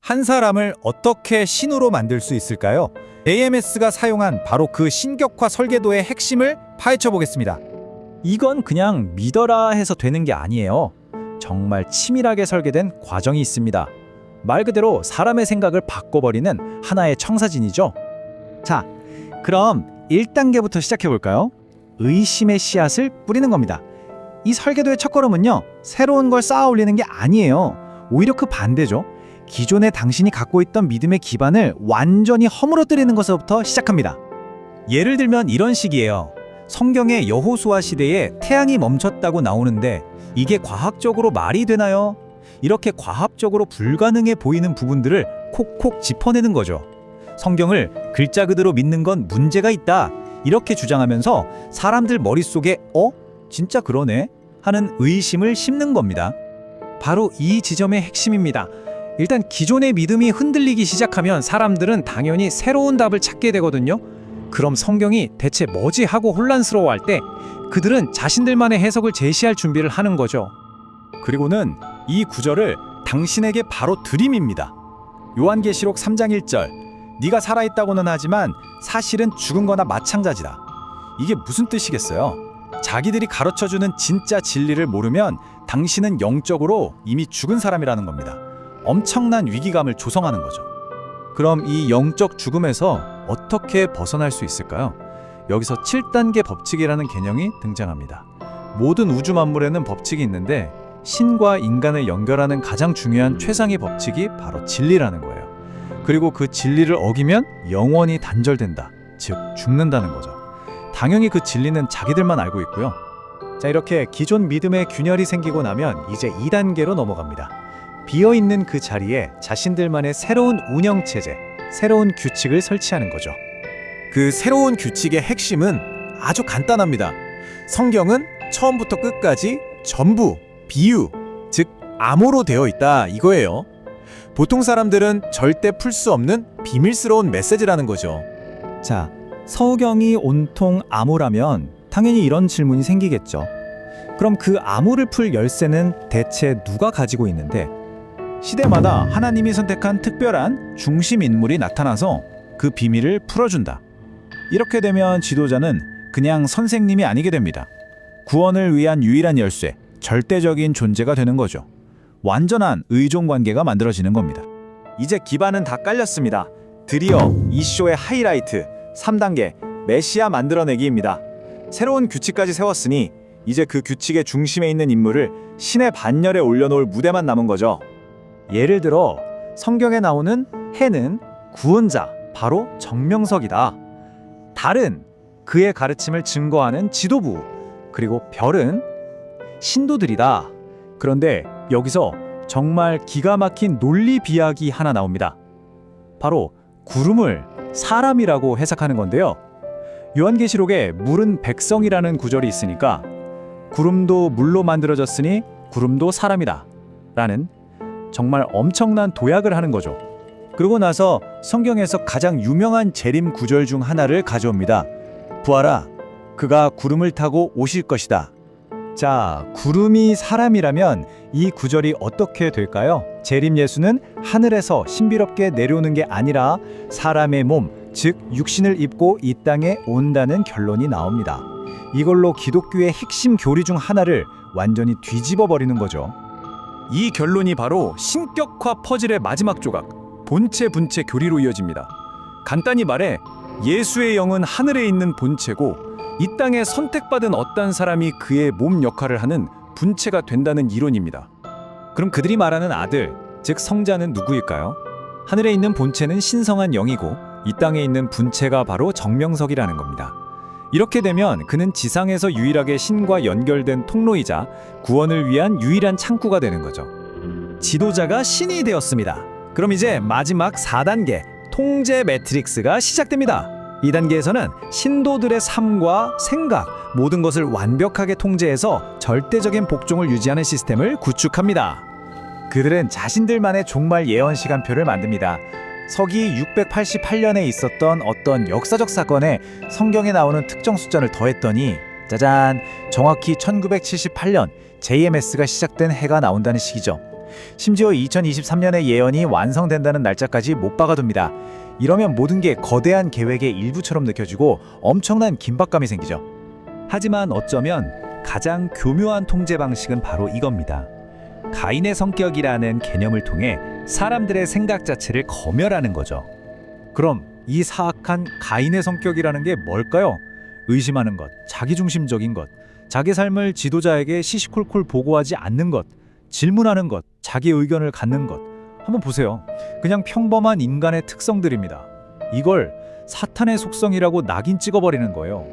한 사람을 어떻게 신으로 만들 수 있을까요? AMS가 사용한 바로 그 신격화 설계도의 핵심을 파헤쳐 보겠습니다. 이건 그냥 믿어라 해서 되는 게 아니에요. 정말 치밀하게 설계된 과정이 있습니다. 말 그대로 사람의 생각을 바꿔버리는 하나의 청사진이죠. 자, 그럼 1단계부터 시작해볼까요? 의심의 씨앗을 뿌리는 겁니다. 이 설계도의 첫걸음은요, 새로운 걸 쌓아 올리는 게 아니에요. 오히려 그 반대죠. 기존에 당신이 갖고 있던 믿음의 기반을 완전히 허물어뜨리는 것부터 시작합니다. 예를 들면 이런 식이에요. 성경의 여호수아 시대에 태양이 멈췄다고 나오는데 이게 과학적으로 말이 되나요? 이렇게 과학적으로 불가능해 보이는 부분들을 콕콕 짚어내는 거죠. 성경을 글자 그대로 믿는 건 문제가 있다. 이렇게 주장하면서 사람들 머릿속에 진짜 그러네? 하는 의심을 심는 겁니다. 바로 이 지점의 핵심입니다. 일단 기존의 믿음이 흔들리기 시작하면 사람들은 당연히 새로운 답을 찾게 되거든요. 그럼 성경이 대체 뭐지 하고 혼란스러워할 때 그들은 자신들만의 해석을 제시할 준비를 하는 거죠. 그리고는 이 구절을 당신에게 바로 들이밉니다. 요한계시록 3장 1절, 네가 살아있다고는 하지만 사실은 죽은 거나 마찬가지다. 이게 무슨 뜻이겠어요? 자기들이 가르쳐주는 진짜 진리를 모르면 당신은 영적으로 이미 죽은 사람이라는 겁니다. 엄청난 위기감을 조성하는 거죠. 그럼 이 영적 죽음에서 어떻게 벗어날 수 있을까요? 여기서 7단계 법칙이라는 개념이 등장합니다. 모든 우주 만물에는 법칙이 있는데 신과 인간을 연결하는 가장 중요한 최상의 법칙이 바로 진리라는 거예요. 그리고 그 진리를 어기면 영원히 단절된다, 즉 죽는다는 거죠. 당연히 그 진리는 자기들만 알고 있고요. 자, 이렇게 기존 믿음의 균열이 생기고 나면 이제 2단계로 넘어갑니다. 비어있는 그 자리에 자신들만의 새로운 운영체제, 새로운 규칙을 설치하는 거죠. 그 새로운 규칙의 핵심은 아주 간단합니다. 성경은 처음부터 끝까지 전부 비유, 즉 암호로 되어 있다 이거예요. 보통 사람들은 절대 풀 수 없는 비밀스러운 메시지라는 거죠. 자, 서경이 온통 암호라면 당연히 이런 질문이 생기겠죠. 그럼 그 암호를 풀 열쇠는 대체 누가 가지고 있는데? 시대마다 하나님이 선택한 특별한 중심 인물이 나타나서 그 비밀을 풀어준다. 이렇게 되면 지도자는 그냥 선생님이 아니게 됩니다. 구원을 위한 유일한 열쇠, 절대적인 존재가 되는 거죠. 완전한 의존 관계가 만들어지는 겁니다. 이제 기반은 다 깔렸습니다. 드디어 이 쇼의 하이라이트 3단계 메시아 만들어내기입니다. 새로운 규칙까지 세웠으니 이제 그 규칙의 중심에 있는 인물을 신의 반열에 올려놓을 무대만 남은 거죠. 예를 들어 성경에 나오는 해는 구원자, 바로 정명석이다. 달은 그의 가르침을 증거하는 지도부, 그리고 별은 신도들이다. 그런데 여기서 정말 기가 막힌 논리 비약이 하나 나옵니다. 바로 구름을 사람이라고 해석하는 건데요. 요한계시록에 물은 백성이라는 구절이 있으니까 구름도 물로 만들어졌으니 구름도 사람이다 라는 정말 엄청난 도약을 하는 거죠. 그러고 나서 성경에서 가장 유명한 재림 구절 중 하나를 가져옵니다. 보아라, 그가 구름을 타고 오실 것이다. 자, 구름이 사람이라면 이 구절이 어떻게 될까요? 재림 예수는 하늘에서 신비롭게 내려오는 게 아니라 사람의 몸, 즉 육신을 입고 이 땅에 온다는 결론이 나옵니다. 이걸로 기독교의 핵심 교리 중 하나를 완전히 뒤집어 버리는 거죠. 이 결론이 바로 신격화 퍼즐의 마지막 조각, 본체 분체 교리로 이어집니다. 간단히 말해 예수의 영은 하늘에 있는 본체고 이 땅에 선택받은 어떤 사람이 그의 몸 역할을 하는 분체가 된다는 이론입니다. 그럼 그들이 말하는 아들, 즉 성자는 누구일까요? 하늘에 있는 본체는 신성한 영이고 이 땅에 있는 분체가 바로 정명석이라는 겁니다. 이렇게 되면 그는 지상에서 유일하게 신과 연결된 통로이자 구원을 위한 유일한 창구가 되는 거죠. 지도자가 신이 되었습니다. 그럼 이제 마지막 4단계 통제 매트릭스가 시작됩니다. 이 단계에서는 신도들의 삶과 생각, 모든 것을 완벽하게 통제해서 절대적인 복종을 유지하는 시스템을 구축합니다. 그들은 자신들만의 종말 예언 시간표를 만듭니다. 서기 688년에 있었던 어떤 역사적 사건에 성경에 나오는 특정 숫자를 더했더니 짜잔, 정확히 1978년 JMS가 시작된 해가 나온다는 식이죠. 심지어 2023년의 예언이 완성된다는 날짜까지 못 박아둡니다. 이러면 모든 게 거대한 계획의 일부처럼 느껴지고 엄청난 긴박감이 생기죠. 하지만 어쩌면 가장 교묘한 통제 방식은 바로 이겁니다. 가인의 성격이라는 개념을 통해 사람들의 생각 자체를 검열하는 거죠. 그럼 이 사악한 가인의 성격이라는 게 뭘까요? 의심하는 것, 자기중심적인 것, 자기 삶을 지도자에게 시시콜콜 보고하지 않는 것, 질문하는 것, 자기 의견을 갖는 것. 한번 보세요. 그냥 평범한 인간의 특성들입니다. 이걸 사탄의 속성이라고 낙인 찍어버리는 거예요.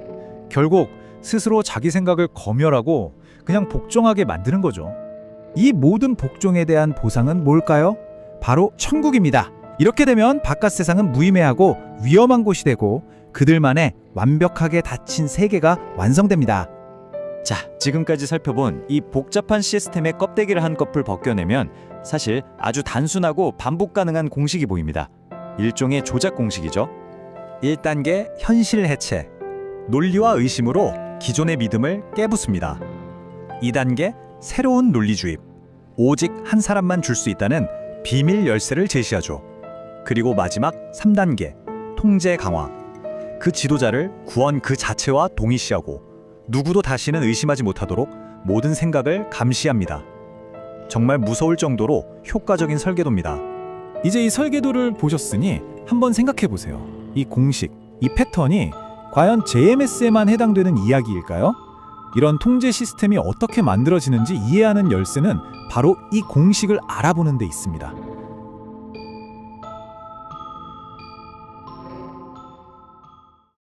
결국 스스로 자기 생각을 검열하고 그냥 복종하게 만드는 거죠. 이 모든 복종에 대한 보상은 뭘까요? 바로 천국입니다. 이렇게 되면 바깥 세상은 무의미하고 위험한 곳이 되고 그들만의 완벽하게 닫힌 세계가 완성됩니다. 자, 지금까지 살펴본 이 복잡한 시스템의 껍데기를 한꺼풀 벗겨내면 사실 아주 단순하고 반복 가능한 공식이 보입니다. 일종의 조작 공식이죠. 1단계 현실 해체. 논리와 의심으로 기존의 믿음을 깨부숩니다. 2단계 새로운 논리 주입. 오직 한 사람만 줄 수 있다는 비밀 열쇠를 제시하죠. 그리고 마지막 3단계 통제 강화. 그 지도자를 구원 그 자체와 동일시하고 누구도 다시는 의심하지 못하도록 모든 생각을 감시합니다. 정말 무서울 정도로 효과적인 설계도입니다. 이제 이 설계도를 보셨으니 한번 생각해 보세요. 이 공식, 이 패턴이 과연 JMS에만 해당되는 이야기일까요? 이런 통제 시스템이 어떻게 만들어지는지 이해하는 열쇠는 바로 이 공식을 알아보는 데 있습니다.